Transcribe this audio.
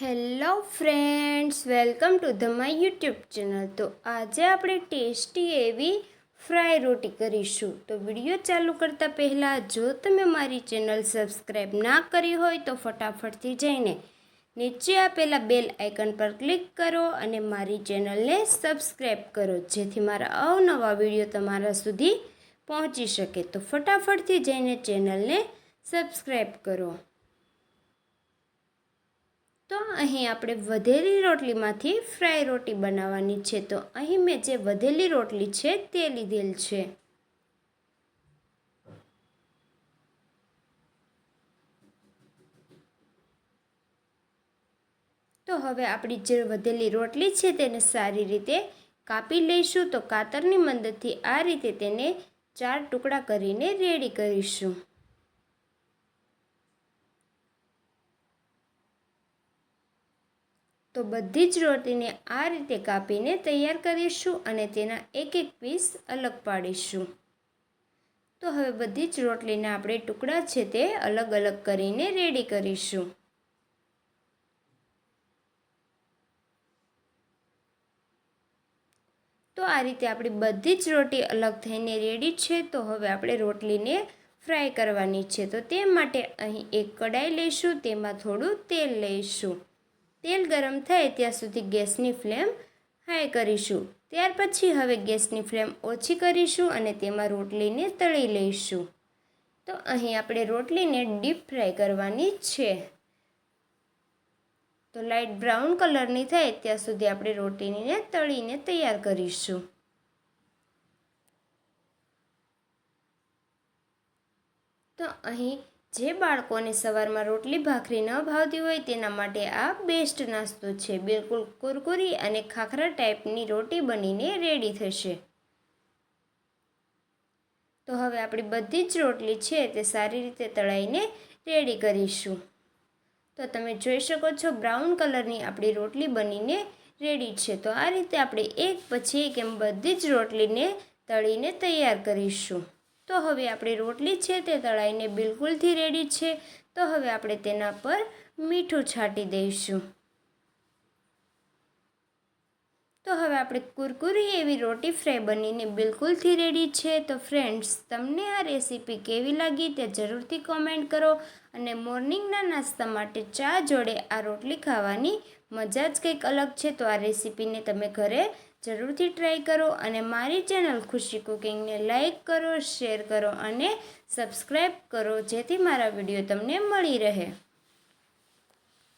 Hello friends, welcome to the my YouTube channel. તો આજે આપણે ટેસ્ટી એવી ફ્રાય રોટી કરીશું। તો વિડીયો ચાલુ કરતાં પહેલાં જો તમે મારી ચેનલ સબસ્ક્રાઈબ ના કરી હોય તો ફટાફટથી જઈને નીચે આપેલા બેલ આઇકન પર ક્લિક કરો અને મારી ચેનલને સબસ્ક્રાઈબ કરો, જેથી મારા અવનવા વિડીયો તમારા સુધી પહોંચી શકે। તો ફટાફટથી જઈને ચેનલને સબસ્ક્રાઈબ કરો। તો અહીં આપણે વધેલી રોટલીમાંથી ફ્રાય રોટી બનાવવાની છે। તો અહીં મેં જે વધેલી રોટલી છે તે લીધેલ છે। તો હવે આપણી જે વધેલી રોટલી છે તેને સારી રીતે કાપી લઈશું। તો કાતરની મદદથી આ રીતે તેને 4 ટુકડા કરીને રેડી કરીશું। તો બધી જ રોટીને આ રીતે કાપીને તૈયાર કરીશું અને તેના એક પીસ અલગ પાડીશું। તો હવે બધી જ રોટલીના આપણે ટુકડા છે તે અલગ અલગ કરીને રેડી કરીશું। તો આ રીતે આપણી બધી જ રોટી અલગ થઈને રેડી છે। તો હવે આપણે રોટલીને ફ્રાય કરવાની છે। તો તે માટે અહીં એક કડાઈ લઈશું, તેમાં થોડું તેલ લઈશું। તેલ ગરમ થાય ત્યાં સુધી ગેસની ફ્લેમ હાઈ કરીશું। ત્યાર પછી હવે ગેસની ફ્લેમ ઓછી કરીશું અને તેમાં રોટલીને તળી લઈશું। તો અહીં આપણે રોટલીને ડીપ ફ્રાય કરવાની છે। તો લાઇટ બ્રાઉન કલરની થાય ત્યાં સુધી આપણે રોટીને તળીને તૈયાર કરીશું। તો અહીં જે બાળકોને સવારમાં રોટલી ભાખરી ન ભાવતી હોય તેના માટે આ બેસ્ટ નાસ્તો છે। બિલકુલ કુરકુરી અને ખાખરા ટાઈપની રોટી બનીને રેડી થશે। તો હવે આપણી બધી જ રોટલી છે તે સારી રીતે તળાઈને રેડી કરીશું। તો તમે જોઈ શકો છો બ્રાઉન કલરની આપણી રોટલી બનીને રેડી છે। તો આ રીતે આપણે એક પછી એક એમ બધી જ રોટલીને તળીને તૈયાર કરીશું। તો હવે આપણી રોટલી છે તે તળાઈને બિલકુલથી રેડી છે। તો હવે આપણે તેના પર મીઠું છાંટી દઈશું। તો હવે આપણે કુરકુરી એવી રોટી ફ્રાય બનીને બિલકુલથી રેડી છે। તો ફ્રેન્ડ્સ, તમને આ રેસીપી કેવી લાગી તે જરૂરથી કોમેન્ટ કરો અને મોર્નિંગના નાસ્તા માટે ચા જોડે આ રોટલી ખાવાની મજા જ કંઈક અલગ છે। તો આ રેસીપીને તમે ઘરે જરૂરથી ટ્રાય કરો અને મારી ચેનલ ખુશી કુકિંગને લાઈક કરો, શેર કરો અને સબસ્ક્રાઈબ કરો, જેથી મારા વિડીયો તમને મળી રહે।